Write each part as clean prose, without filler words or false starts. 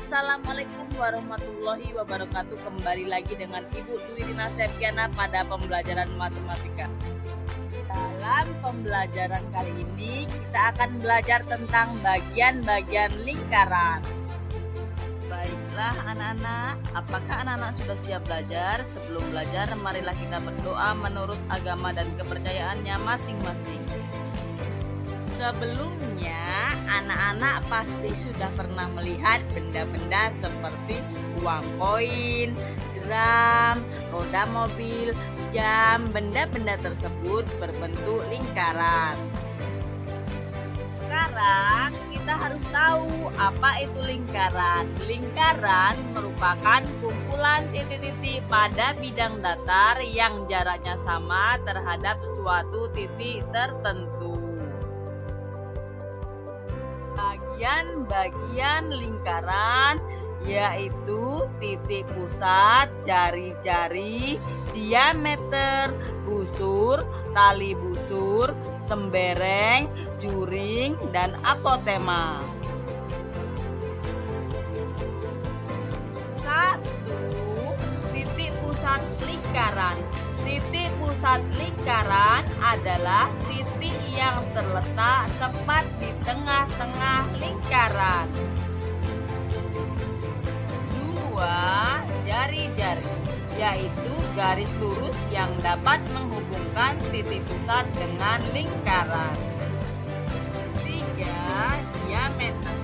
Assalamualaikum warahmatullahi wabarakatuh. Kembali lagi dengan Ibu Dwi Rina Septiana pada pembelajaran matematika. Dalam pembelajaran kali ini kita akan belajar tentang bagian-bagian lingkaran. Baiklah anak-anak, apakah anak-anak sudah siap belajar? Sebelum belajar, marilah kita berdoa menurut agama dan kepercayaannya masing-masing. Sebelumnya, anak-anak pasti sudah pernah melihat benda-benda seperti uang koin, drum, roda mobil, jam. Benda-benda tersebut berbentuk lingkaran. Sekarang kita harus tahu apa itu lingkaran. Lingkaran merupakan kumpulan titik-titik pada bidang datar yang jaraknya sama terhadap suatu titik tertentu. Bagian-bagian lingkaran yaitu titik pusat, jari-jari, diameter, busur, tali busur, tembereng, juring, dan apotema. 1. Titik pusat lingkaran. Titik pusat lingkaran adalah titik yang terletak tepat di tengah-tengah lingkaran. 2. Jari-jari, yaitu garis lurus yang dapat menghubungkan titik pusat dengan lingkaran. 3. Diameter.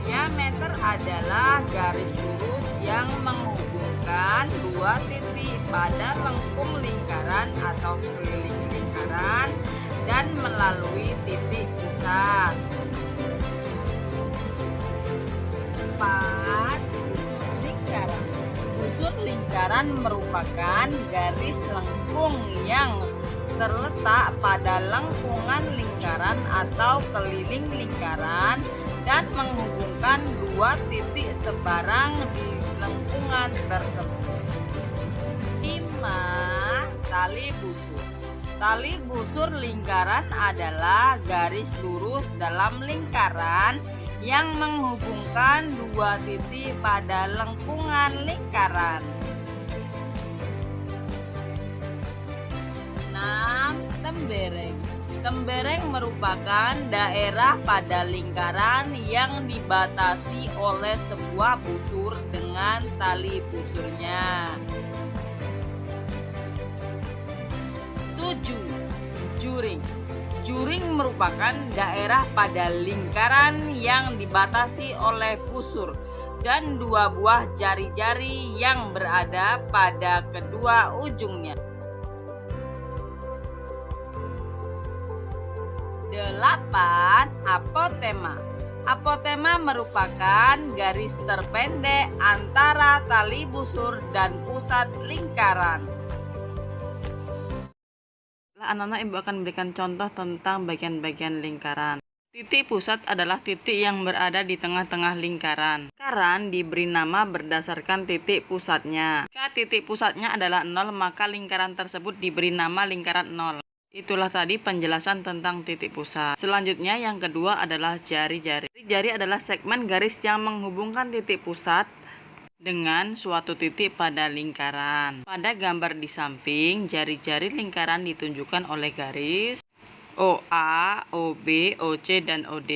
Diameter adalah garis lurus yang menghubungkan dua titik pada lengkung lingkaran atau keliling lingkaran dan melalui titik pusat. 4. Busur lingkaran. Busur lingkaran merupakan garis lengkung yang terletak pada lengkungan lingkaran atau keliling lingkaran dan menghubungkan dua titik sebarang di lengkungan tersebut. 5. Tali busur. Tali busur lingkaran adalah garis lurus dalam lingkaran yang menghubungkan dua titik pada lengkungan lingkaran. 6. Tembereng. Tembereng merupakan daerah pada lingkaran yang dibatasi oleh sebuah busur dengan tali busurnya. 7. Juring. Juring merupakan daerah pada lingkaran yang dibatasi oleh busur dan dua buah jari-jari yang berada pada kedua ujungnya. 8. Apotema. Apotema merupakan garis terpendek antara tali busur dan pusat lingkaran. Anak-anak, Ibu akan memberikan contoh tentang bagian-bagian lingkaran. Titik pusat adalah titik yang berada di tengah-tengah lingkaran. Lingkaran diberi nama berdasarkan titik pusatnya. Jika titik pusatnya adalah 0, maka lingkaran tersebut diberi nama lingkaran 0. Itulah tadi penjelasan tentang titik pusat. Selanjutnya yang kedua adalah jari-jari. Jari adalah segmen garis yang menghubungkan titik pusat dengan suatu titik pada lingkaran. Pada gambar di samping, jari-jari lingkaran ditunjukkan oleh garis OA, OB, OC, dan OD.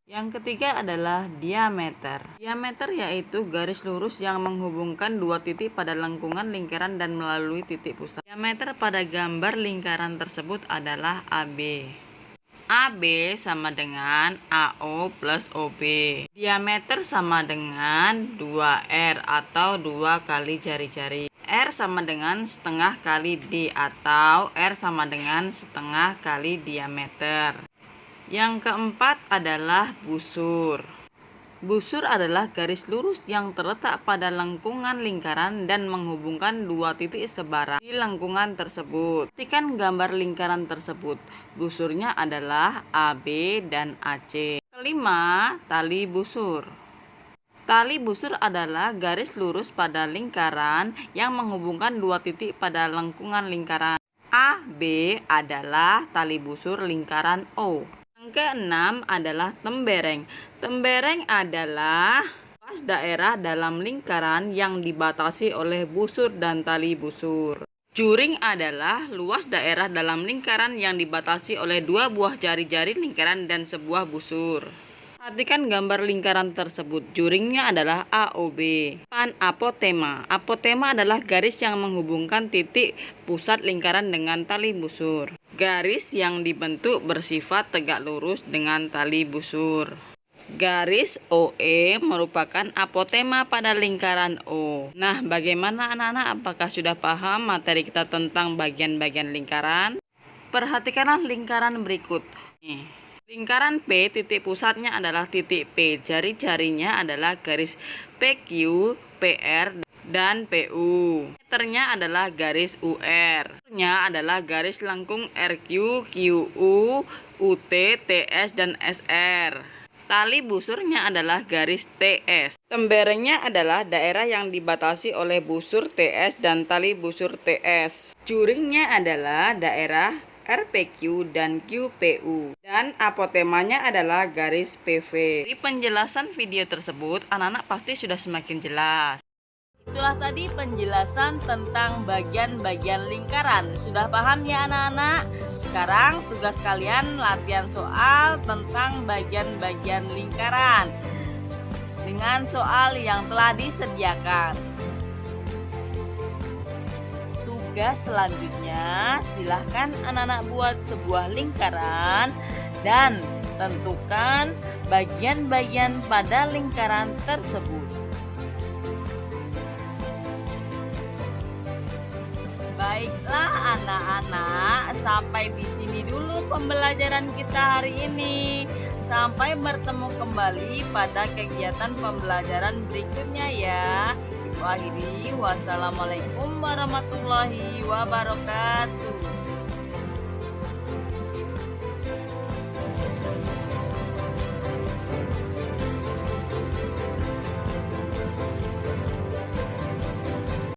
Yang ketiga adalah diameter. Diameter yaitu garis lurus yang menghubungkan dua titik pada lengkungan lingkaran dan melalui titik pusat. Diameter pada gambar lingkaran tersebut adalah AB. AB sama dengan AO plus OB. Diameter sama dengan 2R atau 2 kali jari-jari. R sama dengan setengah kali D atau R sama dengan setengah kali diameter. Yang keempat adalah busur. Busur adalah garis lurus yang terletak pada lengkungan lingkaran dan menghubungkan dua titik sebarang di lengkungan tersebut. Perhatikan gambar lingkaran tersebut. Busurnya adalah AB dan AC. Kelima, tali busur. Tali busur adalah garis lurus pada lingkaran yang menghubungkan dua titik pada lengkungan lingkaran. AB adalah tali busur lingkaran O. Yang keenam adalah tembereng. Tembereng adalah Luas daerah dalam lingkaran yang dibatasi oleh busur dan tali busur. Juring adalah luas daerah dalam lingkaran yang dibatasi oleh dua buah jari-jari lingkaran dan sebuah busur. Perhatikan gambar lingkaran tersebut. Juringnya adalah AOB. Panapotema. Apotema adalah garis yang menghubungkan titik pusat lingkaran dengan tali busur. Garis yang dibentuk bersifat tegak lurus dengan tali busur. Garis OE merupakan apotema pada lingkaran O. Nah, bagaimana anak-anak? Apakah sudah paham materi kita tentang bagian-bagian lingkaran? Perhatikanlah lingkaran berikut. Lingkaran P, titik pusatnya adalah titik P. Jari-jarinya adalah garis PQ, PR, dan PU. Meternya adalah garis UR. Nya adalah garis lengkung RQ, QU, UT, TS, dan SR. Tali busurnya adalah garis TS. Temberengnya adalah daerah yang dibatasi oleh busur TS dan tali busur TS. Juringnya adalah daerah RPQ dan QPU. Dan apotemanya adalah garis PV. Di penjelasan video tersebut, anak-anak pasti sudah semakin jelas. Itulah tadi penjelasan tentang bagian-bagian lingkaran. Sudah paham ya anak-anak? Sekarang tugas kalian latihan soal tentang bagian-bagian lingkaran dengan soal yang telah disediakan. Tugas selanjutnya, silahkan anak-anak buat sebuah lingkaran dan tentukan bagian-bagian pada lingkaran tersebut. Baiklah anak-anak, sampai di sini dulu pembelajaran kita hari ini. Sampai bertemu kembali pada kegiatan pembelajaran berikutnya ya. Ibu akhiri, wassalamualaikum warahmatullahi wabarakatuh.